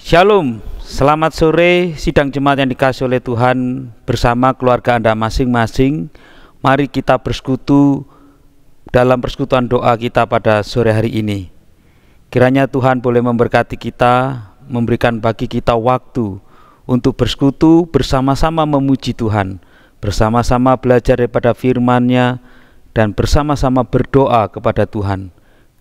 Shalom, selamat sore sidang jemaat yang dikasihi oleh Tuhan. Bersama keluarga Anda masing-masing, mari kita bersekutu dalam persekutuan doa kita pada sore hari ini. Kiranya Tuhan boleh memberkati kita, memberikan bagi kita waktu untuk bersekutu bersama-sama memuji Tuhan, bersama-sama belajar daripada firman-Nya, dan bersama-sama berdoa kepada Tuhan,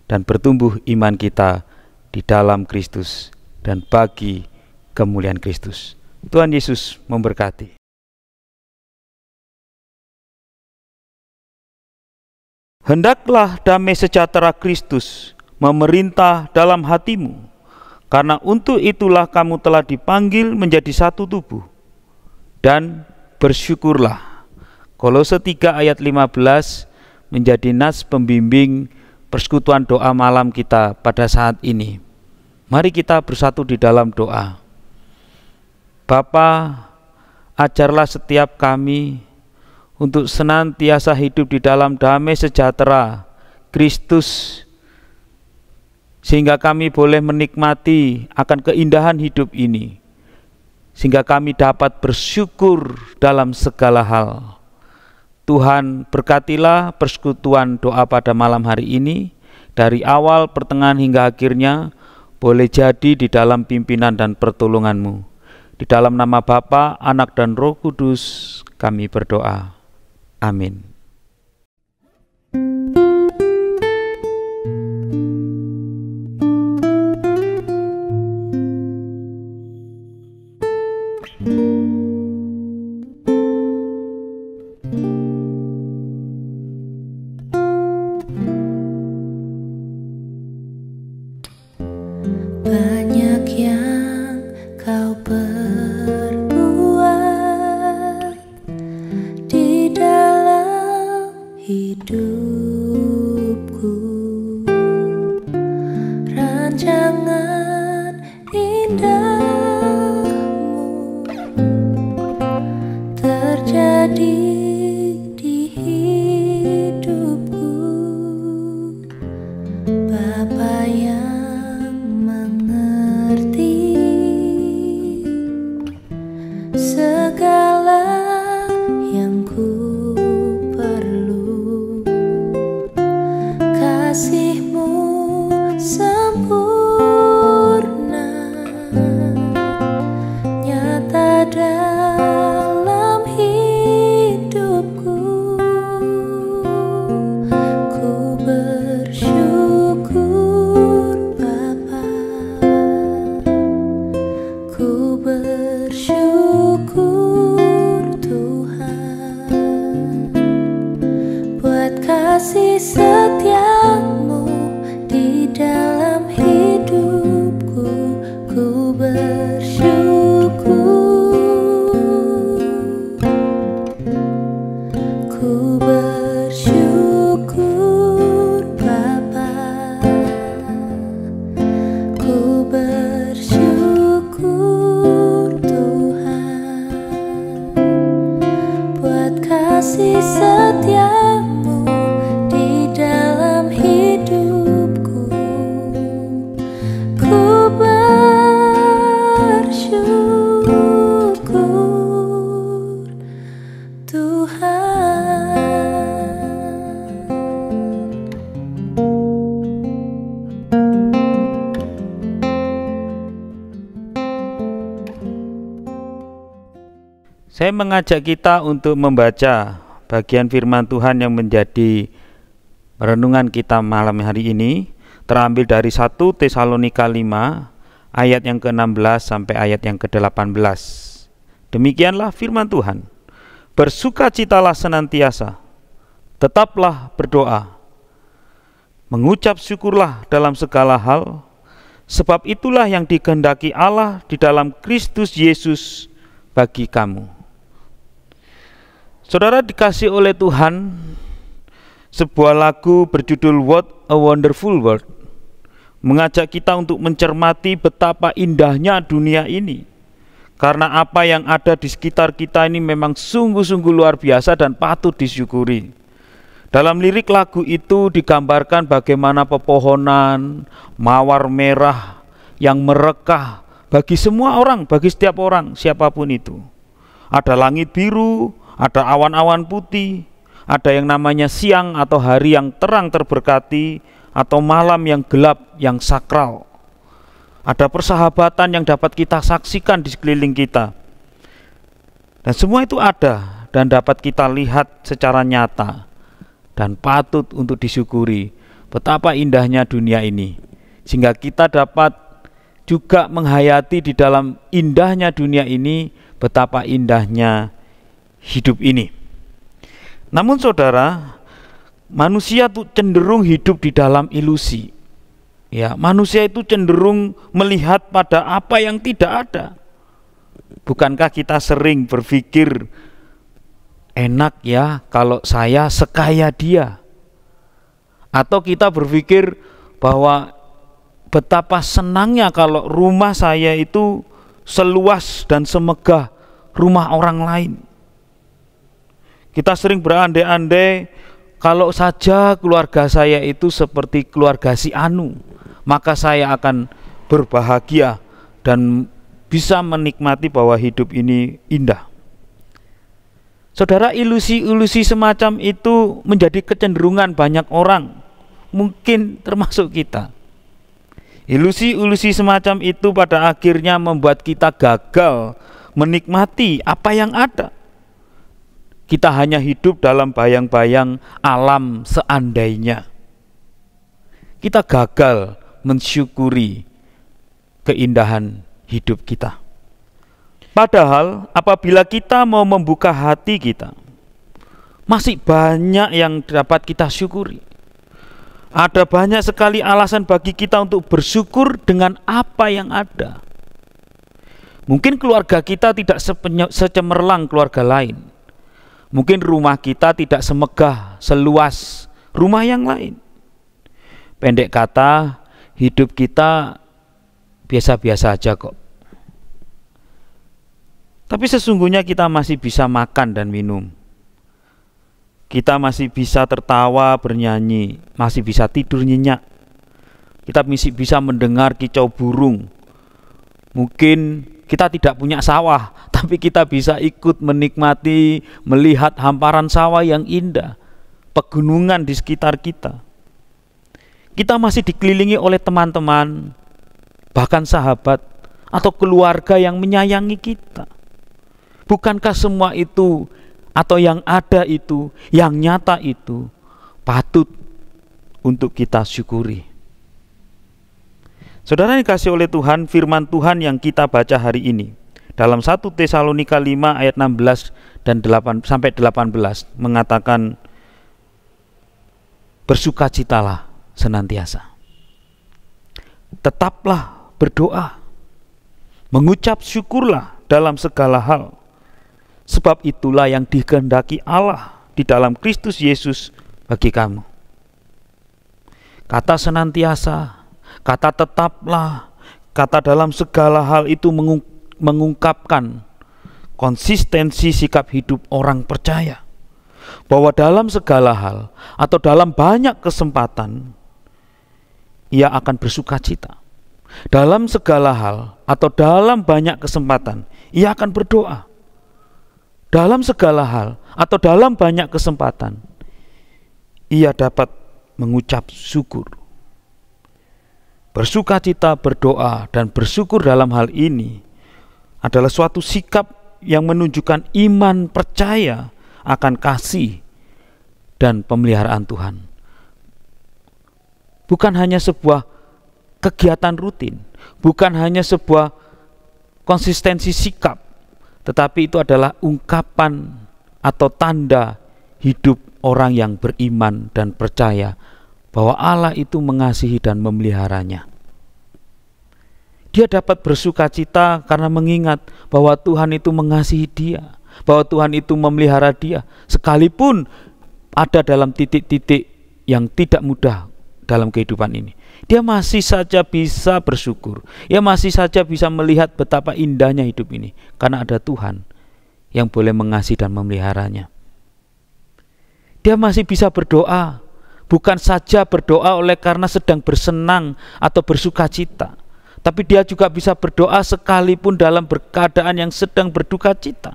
dan bertumbuh iman kita di dalam Kristus dan bagi kemuliaan Kristus. Tuhan Yesus memberkati. Hendaklah damai sejahtera Kristus memerintah dalam hatimu, karena untuk itulah kamu telah dipanggil menjadi satu tubuh. Dan bersyukurlah. Kolose 3 ayat 15 menjadi nas pembimbing persekutuan doa malam kita pada saat ini. Mari kita bersatu di dalam doa. Bapa, ajarlah setiap kami untuk senantiasa hidup di dalam damai sejahtera Kristus, sehingga kami boleh menikmati akan keindahan hidup ini, sehingga kami dapat bersyukur dalam segala hal. Tuhan, berkatilah persekutuan doa pada malam hari ini, dari awal, pertengahan hingga akhirnya, boleh jadi di dalam pimpinan dan pertolongan-Mu. Di dalam nama Bapa, Anak, dan Roh Kudus kami berdoa. Amin. Banyak yang kau perbuat di dalam hidupku, rancangan indahmu terjadi di hidupku. Bapa yang segala yang ku perlu, kasih-Mu sempurna nyata dalam hidupku. Ku bersyukur Bapa, ku bersyukur Tuhan, buat kasih setia-Mu di dalam hidupku. Ku bersyukur, ku bersyukur Bapa, ku bersyukur kasih setia-Mu di dalam hidupku. Ku bersyukur Tuhan. Saya mengajak kita untuk membaca bagian firman Tuhan yang menjadi renungan kita malam hari ini, terambil dari 1 Tesalonika 5 ayat yang ke-16 sampai ayat yang ke-18. Demikianlah firman Tuhan. Bersukacitalah senantiasa, tetaplah berdoa, mengucap syukurlah dalam segala hal, sebab itulah yang dikehendaki Allah di dalam Kristus Yesus bagi kamu. Saudara dikasih oleh Tuhan, sebuah lagu berjudul What a Wonderful World mengajak kita untuk mencermati betapa indahnya dunia ini, karena apa yang ada di sekitar kita ini memang sungguh-sungguh luar biasa dan patut disyukuri. Dalam lirik lagu itu digambarkan bagaimana pepohonan mawar merah yang merekah bagi semua orang, bagi setiap orang, siapapun itu. Ada langit biru, ada awan-awan putih, ada yang namanya siang atau hari yang terang terberkati, atau malam yang gelap yang sakral. Ada persahabatan yang dapat kita saksikan di sekeliling kita. Dan semua itu ada dan dapat kita lihat secara nyata dan patut untuk disyukuri betapa indahnya dunia ini. Sehingga kita dapat juga menghayati di dalam indahnya dunia ini betapa indahnya hidup ini. Namun saudara, manusia itu cenderung hidup di dalam ilusi. Ya, manusia itu cenderung melihat pada apa yang tidak ada. Bukankah kita sering berpikir, enak ya kalau saya sekaya dia? Atau kita berpikir bahwa betapa senangnya kalau rumah saya itu seluas dan semegah rumah orang lain. Kita sering berandai-andai, kalau saja keluarga saya itu seperti keluarga si Anu, maka saya akan berbahagia dan bisa menikmati bahwa hidup ini indah. Saudara, ilusi-ilusi semacam itu menjadi kecenderungan banyak orang, mungkin termasuk kita. Ilusi-ilusi semacam itu pada akhirnya membuat kita gagal menikmati apa yang ada. Kita hanya hidup dalam bayang-bayang alam seandainya. Kita gagal mensyukuri keindahan hidup kita. Padahal apabila kita mau membuka hati kita, masih banyak yang dapat kita syukuri. Ada banyak sekali alasan bagi kita untuk bersyukur dengan apa yang ada. Mungkin keluarga kita tidak secemerlang keluarga lain. Mungkin rumah kita tidak semegah, seluas rumah yang lain. Pendek kata, hidup kita biasa-biasa aja kok. Tapi sesungguhnya kita masih bisa makan dan minum. Kita masih bisa tertawa, bernyanyi, masih bisa tidur nyenyak. Kita masih bisa mendengar kicau burung. Mungkin kita tidak punya sawah, tapi kita bisa ikut menikmati, melihat hamparan sawah yang indah, pegunungan di sekitar kita. Kita masih dikelilingi oleh teman-teman, bahkan sahabat atau keluarga yang menyayangi kita. Bukankah semua itu atau yang ada itu, yang nyata itu patut untuk kita syukuri? Saudara yang dikasihi oleh Tuhan, firman Tuhan yang kita baca hari ini dalam 1 Tesalonika 5 ayat 16 dan 8 sampai 18 mengatakan, bersukacitalah senantiasa. Tetaplah berdoa. Mengucap syukurlah dalam segala hal. Sebab itulah yang dikehendaki Allah di dalam Kristus Yesus bagi kamu. Kata senantiasa, kata tetaplah, kata dalam segala hal itu mengungkapkan konsistensi sikap hidup orang percaya. Bahwa dalam segala hal atau dalam banyak kesempatan ia akan bersukacita. Dalam segala hal atau dalam banyak kesempatan ia akan berdoa. Dalam segala hal atau dalam banyak kesempatan ia dapat mengucap syukur. Bersukacita, berdoa, dan bersyukur dalam hal ini adalah suatu sikap yang menunjukkan iman percaya akan kasih dan pemeliharaan Tuhan. Bukan hanya sebuah kegiatan rutin, bukan hanya sebuah konsistensi sikap, tetapi itu adalah ungkapan atau tanda hidup orang yang beriman dan percaya bahwa Allah itu mengasihi dan memeliharanya. Dia dapat bersukacita karena mengingat bahwa Tuhan itu mengasihi dia, bahwa Tuhan itu memelihara dia, sekalipun ada dalam titik-titik yang tidak mudah dalam kehidupan ini. Dia masih saja bisa bersyukur. Dia masih saja bisa melihat betapa indahnya hidup ini karena ada Tuhan yang boleh mengasihi dan memeliharanya. Dia masih bisa berdoa, bukan saja berdoa oleh karena sedang bersenang atau bersukacita, tapi dia juga bisa berdoa sekalipun dalam keadaan yang sedang berduka cita.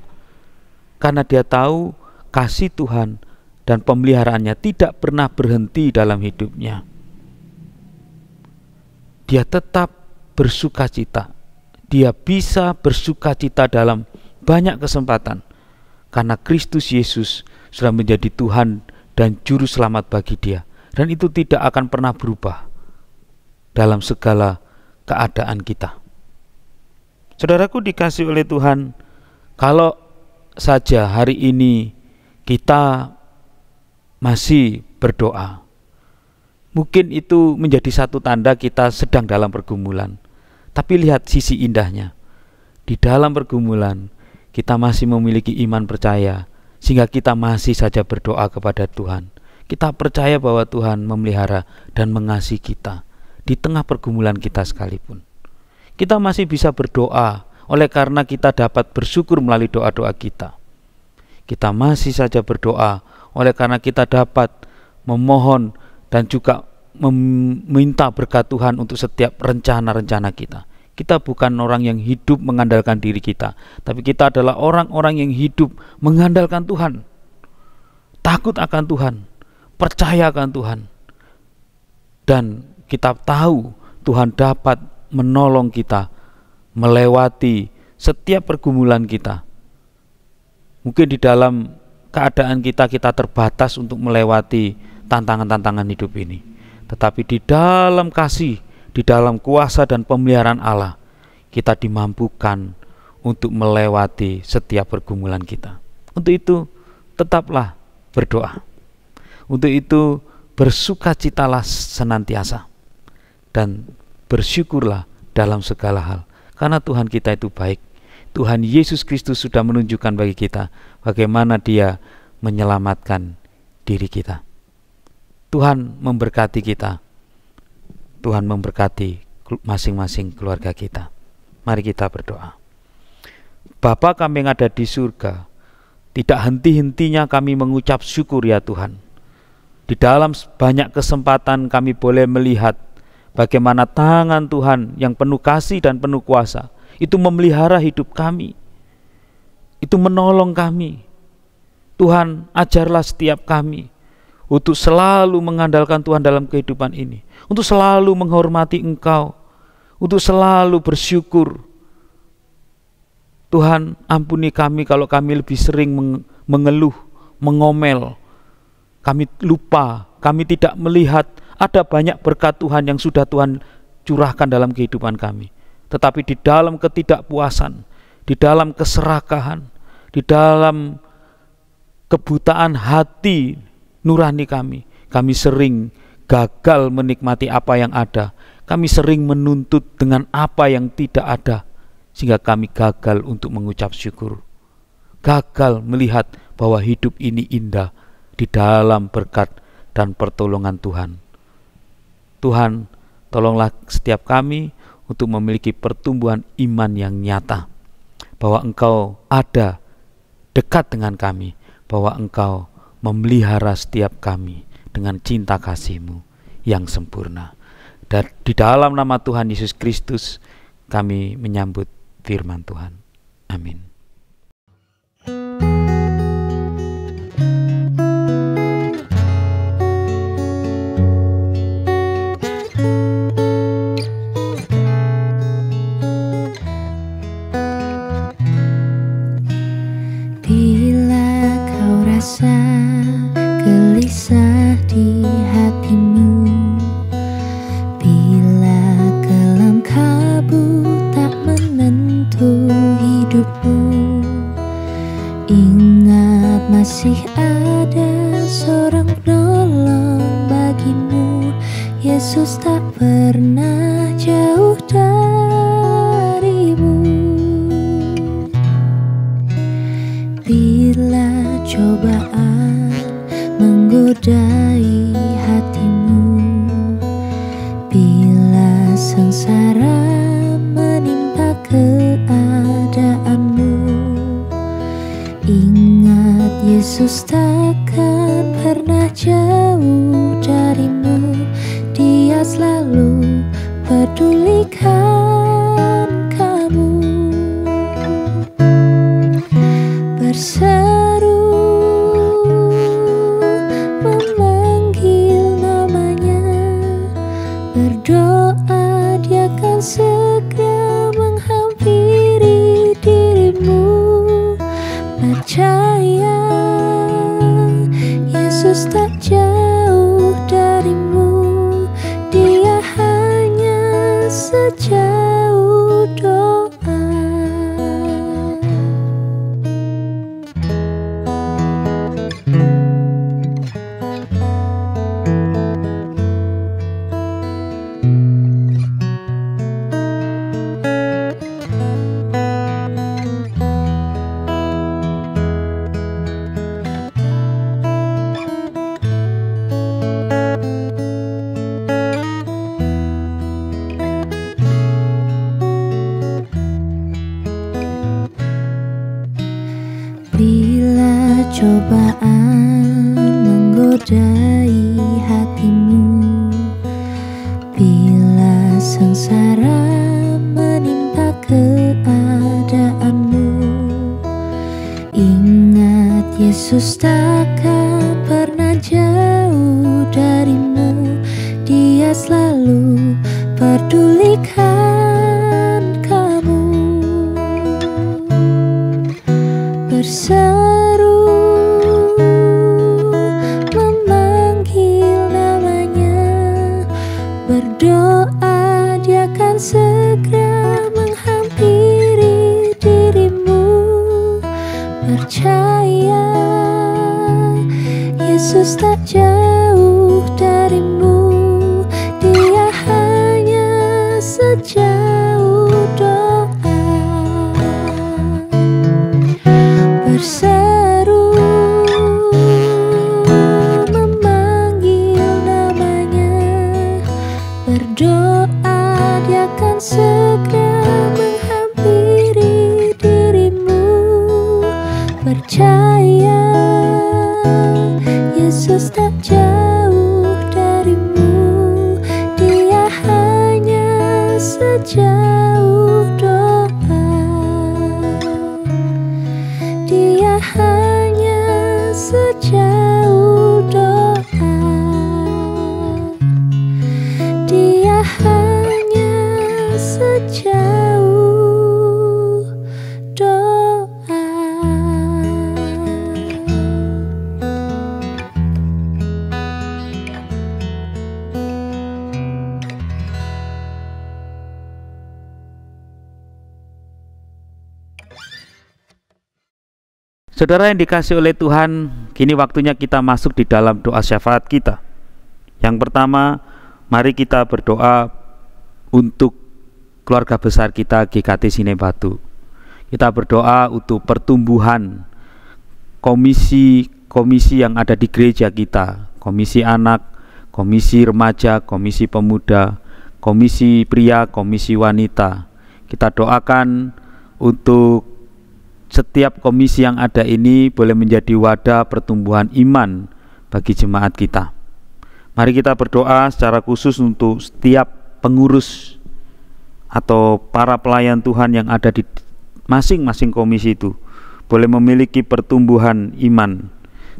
Karena dia tahu kasih Tuhan dan pemeliharaannya tidak pernah berhenti dalam hidupnya. Dia tetap bersuka cita. Dia bisa bersuka cita dalam banyak kesempatan. Karena Kristus Yesus sudah menjadi Tuhan dan Juru Selamat bagi dia. Dan itu tidak akan pernah berubah dalam segala keadaan kita. Saudaraku dikasih oleh Tuhan, kalau saja hari ini kita masih berdoa, mungkin itu menjadi satu tanda kita sedang dalam pergumulan. Tapi lihat sisi indahnya. Di dalam pergumulan kita masih memiliki iman percaya, sehingga kita masih saja berdoa kepada Tuhan. Kita percaya bahwa Tuhan memelihara dan mengasihi kita di tengah pergumulan kita sekalipun. Kita masih bisa berdoa oleh karena kita dapat bersyukur melalui doa-doa kita. Kita masih saja berdoa oleh karena kita dapat memohon dan juga meminta berkat Tuhan untuk setiap rencana-rencana kita. Kita bukan orang yang hidup mengandalkan diri kita, tapi kita adalah orang-orang yang hidup mengandalkan Tuhan, takut akan Tuhan, percaya akan Tuhan, dan kita tahu Tuhan dapat menolong kita melewati setiap pergumulan kita. Mungkin di dalam keadaan kita terbatas untuk melewati tantangan-tantangan hidup ini, tetapi di dalam kasih, di dalam kuasa dan pemeliharaan Allah, kita dimampukan untuk melewati setiap pergumulan kita. Untuk itu tetaplah berdoa. Untuk itu bersukacitalah senantiasa dan bersyukurlah dalam segala hal, karena Tuhan kita itu baik. Tuhan Yesus Kristus sudah menunjukkan bagi kita bagaimana Dia menyelamatkan diri kita. Tuhan memberkati kita. Tuhan memberkati masing-masing keluarga kita. Mari kita berdoa. Bapa kami yang ada di surga, tidak henti-hentinya kami mengucap syukur ya Tuhan. Di dalam banyak kesempatan kami boleh melihat bagaimana tangan Tuhan yang penuh kasih dan penuh kuasa itu memelihara hidup kami, itu menolong kami. Tuhan, ajarlah setiap kami untuk selalu mengandalkan Tuhan dalam kehidupan ini, untuk selalu menghormati Engkau, untuk selalu bersyukur. Tuhan, ampuni kami kalau kami lebih sering mengeluh, mengomel. Kami lupa, kami tidak melihat ada banyak berkat Tuhan yang sudah Tuhan curahkan dalam kehidupan kami. Tetapi di dalam ketidakpuasan, di dalam keserakahan, di dalam kebutaan hati nurani kami sering gagal menikmati apa yang ada. Kami sering menuntut dengan apa yang tidak ada, sehingga kami gagal untuk mengucap syukur. Gagal melihat bahwa hidup ini indah di dalam berkat dan pertolongan Tuhan. Tuhan, tolonglah setiap kami untuk memiliki pertumbuhan iman yang nyata, bahwa Engkau ada dekat dengan kami, bahwa Engkau memelihara setiap kami dengan cinta kasih-Mu yang sempurna. Dan di dalam nama Tuhan Yesus Kristus kami menyambut firman Tuhan. Amin. Bila kau rasa gelisah di hatimu, bila kelam kabut tak menentu hidupmu, ingat masih ada seorang penolong bagimu. Yesus tak pernah jauh darimu. Bila cobaan menggodai hatimu, bila sengsara menimpa keadaanmu, ingat Yesus takkan pernah jauh darimu. Dia selalu pedulikan berdoa, Dia akan segera menghampiri dirimu. Percaya, Yesus tak jauh darimu. Dia hanya sejauh doa. Bila cobaan menggodai hatimu, bila sengsara menimpa keadaanmu, ingat Yesus takkan pernah jauh darimu. Dia selalu pedulikan kamu. Berseru, memanggil namanya, berdoa, Dia akan segera menghampiri dirimu. Percaya, Yesus tak jauh darimu. Dia hanya sejauh doa. Berseru, memanggil namanya, berdoa, Dia akan segera menghampiri dirimu. Percaya, Yesus tak jauh darimu. Dia hanya sejauh doa. Dia hanya sejauh doa. Dia hanya sejauh doa. Saudara yang dikasihi oleh Tuhan, kini waktunya kita masuk di dalam doa syafaat kita. Yang pertama, mari kita berdoa untuk keluarga besar kita GKT Sinebatu. Kita berdoa untuk pertumbuhan komisi-komisi yang ada di gereja kita, komisi anak, komisi remaja, komisi pemuda, komisi pria, komisi wanita. Kita doakan untuk setiap komisi yang ada ini boleh menjadi wadah pertumbuhan iman bagi jemaat kita. Mari kita berdoa secara khusus untuk setiap pengurus atau para pelayan Tuhan yang ada di masing-masing komisi itu boleh memiliki pertumbuhan iman.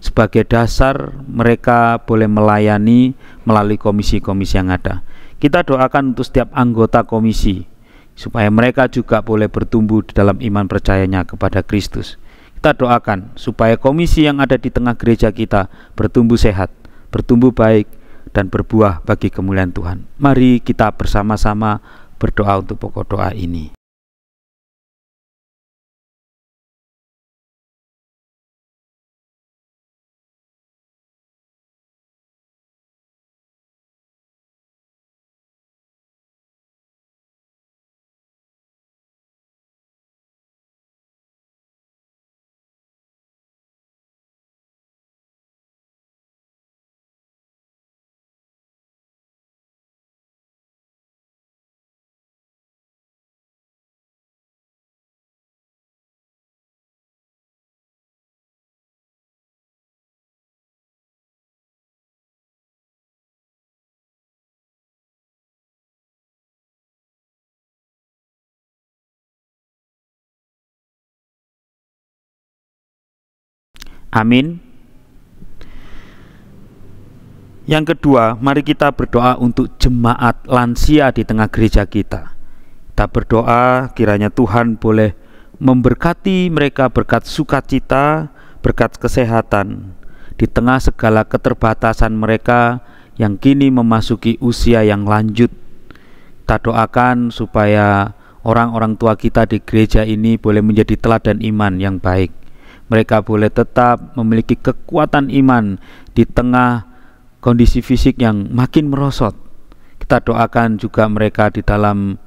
Sebagai dasar mereka boleh melayani melalui komisi-komisi yang ada. Kita doakan untuk setiap anggota komisi supaya mereka juga boleh bertumbuh di dalam iman percayanya kepada Kristus. Kita doakan supaya komisi yang ada di tengah gereja kita bertumbuh sehat, bertumbuh baik, dan berbuah bagi kemuliaan Tuhan. Mari kita bersama-sama berdoa untuk pokok doa ini. Amin. Yang kedua, mari kita berdoa untuk jemaat lansia di tengah gereja kita. Kita berdoa kiranya Tuhan boleh memberkati mereka berkat sukacita, berkat kesehatan di tengah segala keterbatasan mereka yang kini memasuki usia yang lanjut. Kita doakan supaya orang-orang tua kita di gereja ini boleh menjadi teladan iman yang baik. Mereka boleh tetap memiliki kekuatan iman di tengah kondisi fisik yang makin merosot. Kita doakan juga mereka di dalam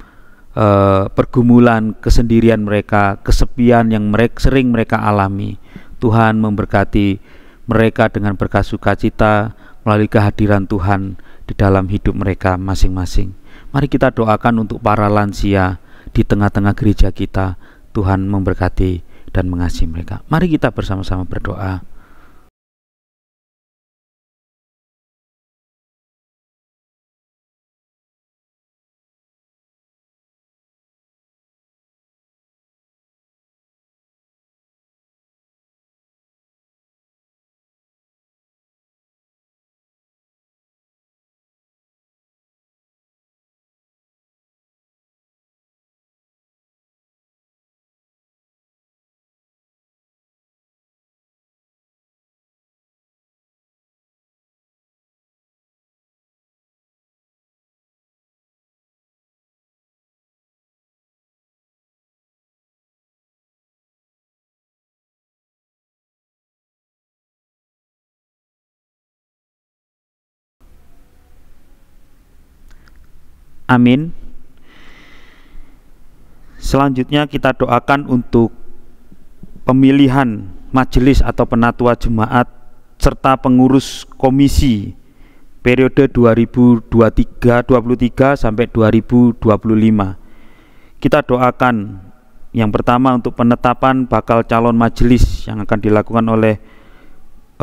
pergumulan kesendirian mereka, kesepian yang sering mereka alami. Tuhan memberkati mereka dengan berkat sukacita melalui kehadiran Tuhan di dalam hidup mereka masing-masing. Mari kita doakan untuk para lansia di tengah-tengah gereja kita. Tuhan memberkati dan mengasihi mereka. Mari kita bersama-sama berdoa. Amin. Selanjutnya kita doakan untuk pemilihan majelis atau penatua jemaat serta pengurus komisi periode 2023 sampai 2025. Kita doakan yang pertama untuk penetapan bakal calon majelis yang akan dilakukan oleh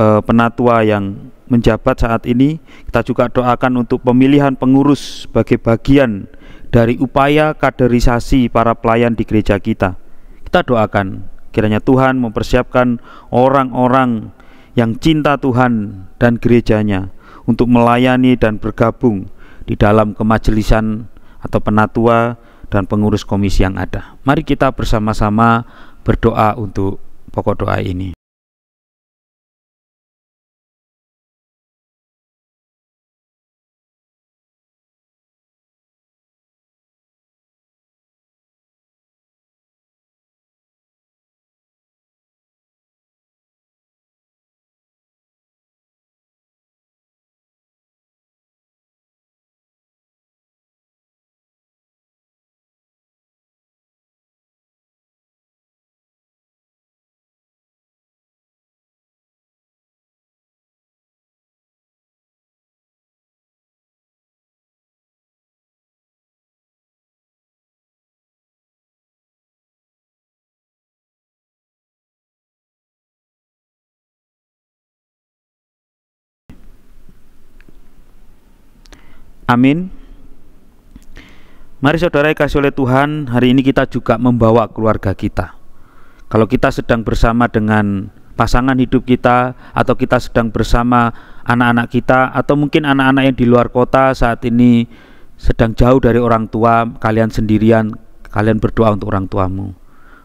penatua yang menjabat saat ini. Kita juga doakan untuk pemilihan pengurus sebagai bagian dari upaya kaderisasi para pelayan di gereja kita. Kita doakan kiranya Tuhan mempersiapkan orang-orang yang cinta Tuhan dan gerejanya untuk melayani dan bergabung di dalam kemajelisan atau penatua dan pengurus komisi yang ada. Mari kita bersama-sama berdoa untuk pokok doa ini. Amin. Mari saudara kasih oleh Tuhan, hari ini kita juga membawa keluarga kita. Kalau kita sedang bersama dengan pasangan hidup kita, atau kita sedang bersama anak-anak kita, atau mungkin anak-anak yang di luar kota saat ini sedang jauh dari orang tua, kalian sendirian, kalian berdoa untuk orang tuamu.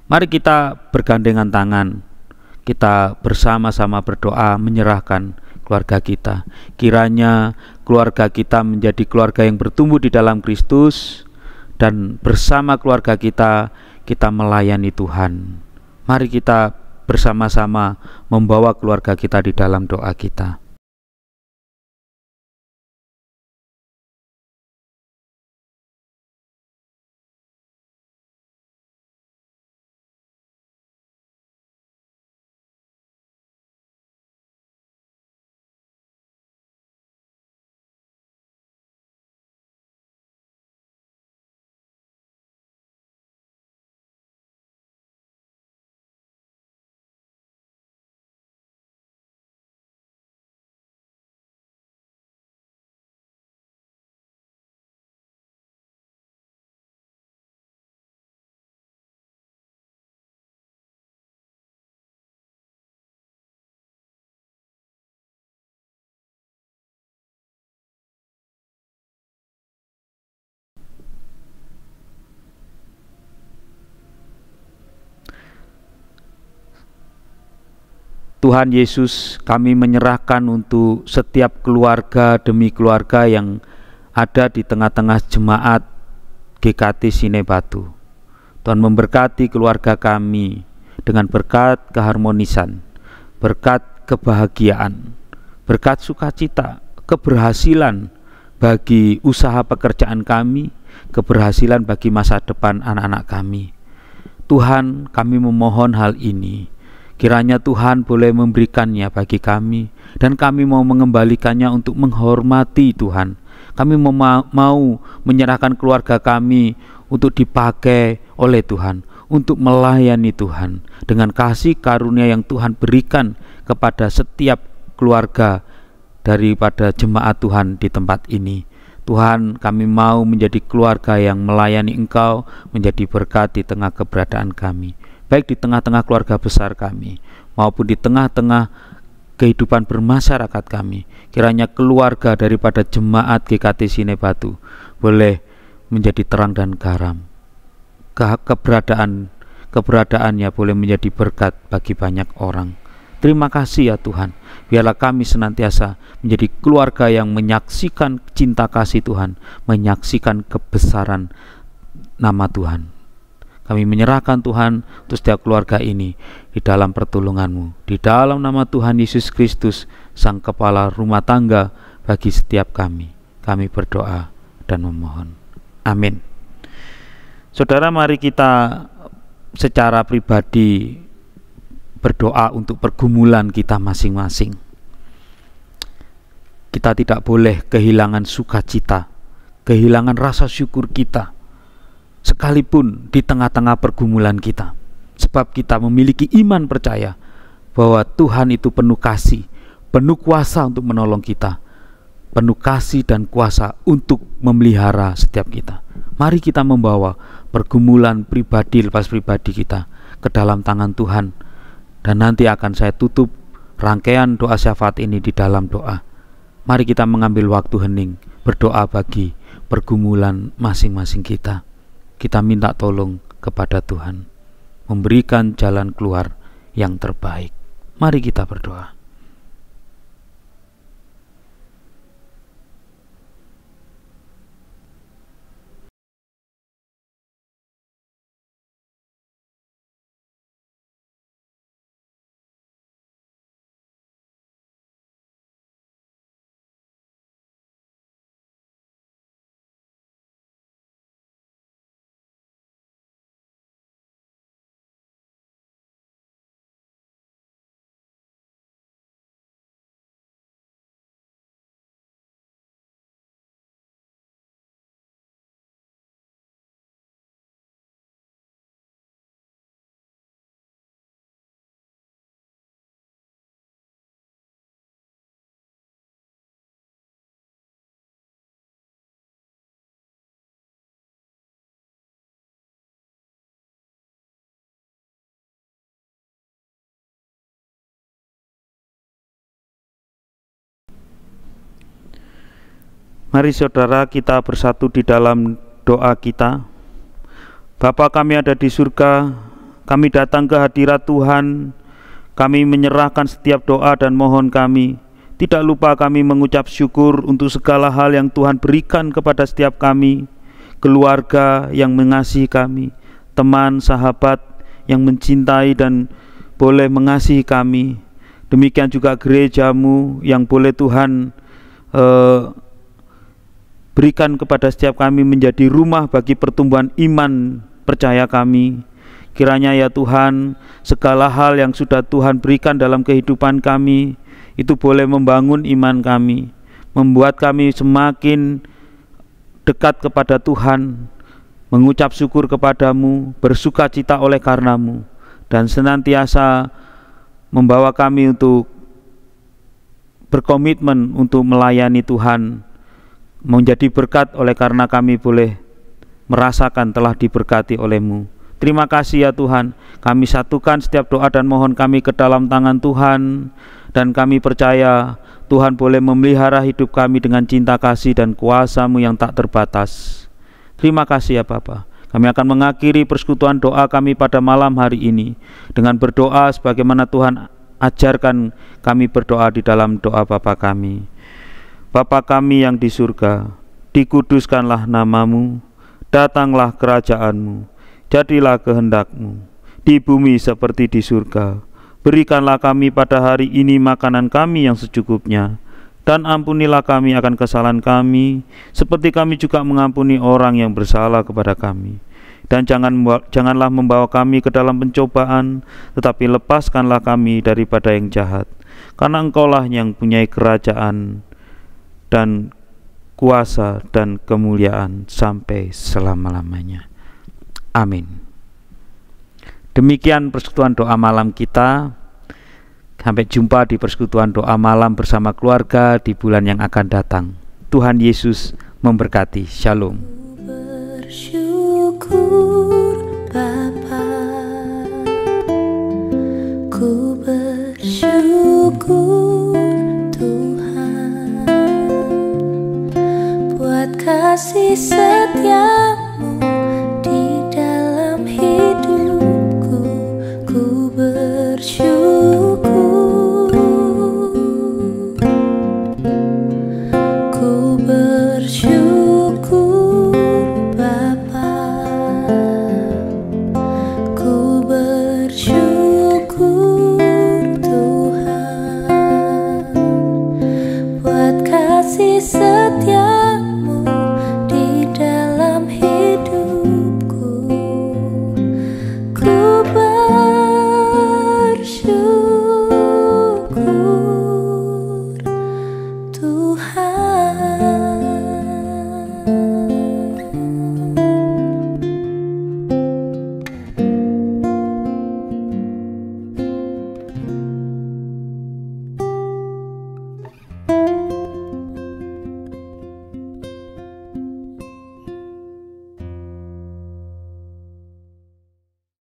Mari kita bergandengan tangan, kita bersama-sama berdoa menyerahkan keluarga kita. Kiranya keluarga kita menjadi keluarga yang bertumbuh di dalam Kristus, dan bersama keluarga kita, kita melayani Tuhan. Mari kita bersama-sama membawa keluarga kita di dalam doa kita. Tuhan Yesus, kami menyerahkan untuk setiap keluarga demi keluarga yang ada di tengah-tengah jemaat GKT Sinebatu. Tuhan memberkati keluarga kami dengan berkat keharmonisan, berkat kebahagiaan, berkat sukacita, keberhasilan bagi usaha pekerjaan kami, keberhasilan bagi masa depan anak-anak kami. Tuhan, kami memohon hal ini. Kiranya Tuhan boleh memberikannya bagi kami, dan kami mau mengembalikannya untuk menghormati Tuhan. Kami mau menyerahkan keluarga kami untuk dipakai oleh Tuhan, untuk melayani Tuhan dengan kasih karunia yang Tuhan berikan kepada setiap keluarga daripada jemaat Tuhan di tempat ini. Tuhan, kami mau menjadi keluarga yang melayani Engkau, menjadi berkat di tengah keberadaan kami, baik di tengah-tengah keluarga besar kami maupun di tengah-tengah kehidupan bermasyarakat kami. Kiranya keluarga daripada jemaat GKT Sinebatu boleh menjadi terang dan garam. Keberadaannya boleh menjadi berkat bagi banyak orang. Terima kasih ya Tuhan. Biarlah kami senantiasa menjadi keluarga yang menyaksikan cinta kasih Tuhan, menyaksikan kebesaran nama Tuhan. Kami menyerahkan Tuhan untuk setiap keluarga ini di dalam pertolongan-Mu, di dalam nama Tuhan Yesus Kristus, Sang Kepala rumah tangga bagi setiap kami. Kami berdoa dan memohon. Amin. Saudara, mari kita secara pribadi berdoa untuk pergumulan kita masing-masing. Kita tidak boleh kehilangan sukacita, kehilangan rasa syukur kita, sekalipun di tengah-tengah pergumulan kita, sebab kita memiliki iman percaya bahwa Tuhan itu penuh kasih, penuh kuasa untuk menolong kita, penuh kasih dan kuasa untuk memelihara setiap kita. Mari kita membawa pergumulan pribadi lepas pribadi kita ke dalam tangan Tuhan, dan nanti akan saya tutup rangkaian doa syafaat ini di dalam doa. Mari kita mengambil waktu hening berdoa bagi pergumulan masing-masing kita. Kita minta tolong kepada Tuhan memberikan jalan keluar yang terbaik. Mari kita berdoa. Mari saudara, kita bersatu di dalam doa kita. Bapa kami ada di surga, kami datang ke hadirat Tuhan. Kami menyerahkan setiap doa dan mohon kami. Tidak lupa kami mengucap syukur untuk segala hal yang Tuhan berikan kepada setiap kami, keluarga yang mengasihi kami, teman, sahabat yang mencintai dan boleh mengasihi kami. Demikian juga gereja-Mu yang boleh Tuhan berikan kepada setiap kami menjadi rumah bagi pertumbuhan iman percaya kami. Kiranya ya Tuhan, segala hal yang sudah Tuhan berikan dalam kehidupan kami itu boleh membangun iman kami, membuat kami semakin dekat kepada Tuhan, mengucap syukur kepadamu, bersuka cita oleh karena-Mu, dan senantiasa membawa kami untuk berkomitmen untuk melayani Tuhan, menjadi berkat oleh karena kami boleh merasakan telah diberkati oleh-Mu. Terima kasih ya Tuhan, kami satukan setiap doa dan mohon kami ke dalam tangan Tuhan, dan kami percaya Tuhan boleh memelihara hidup kami dengan cinta kasih dan kuasa-Mu yang tak terbatas. Terima kasih ya Bapa. Kami akan mengakhiri persekutuan doa kami pada malam hari ini dengan berdoa sebagaimana Tuhan ajarkan kami berdoa di dalam doa Bapa kami. Bapa kami yang di surga, dikuduskanlah namamu, datanglah kerajaanmu, jadilah kehendak-Mu, di bumi seperti di surga. Berikanlah kami pada hari ini makanan kami yang secukupnya, dan ampunilah kami akan kesalahan kami, seperti kami juga mengampuni orang yang bersalah kepada kami. Dan janganlah membawa kami ke dalam pencobaan, tetapi lepaskanlah kami daripada yang jahat. Karena Engkaulah yang punya kerajaan dan kuasa dan kemuliaan sampai selama-lamanya. Amin. Demikian persekutuan doa malam kita. Sampai jumpa di persekutuan doa malam bersama keluarga di bulan yang akan datang. Tuhan Yesus memberkati. Shalom. Bersyukur Bapa, ku bersyukur Tuhan, buat kasih setiamu di dalam hidupku. Ku bersyukur, ku bersyukur Bapa, ku bersyukur Tuhan, buat kasih setiamu di dalam hidupku. Ku bersyukur.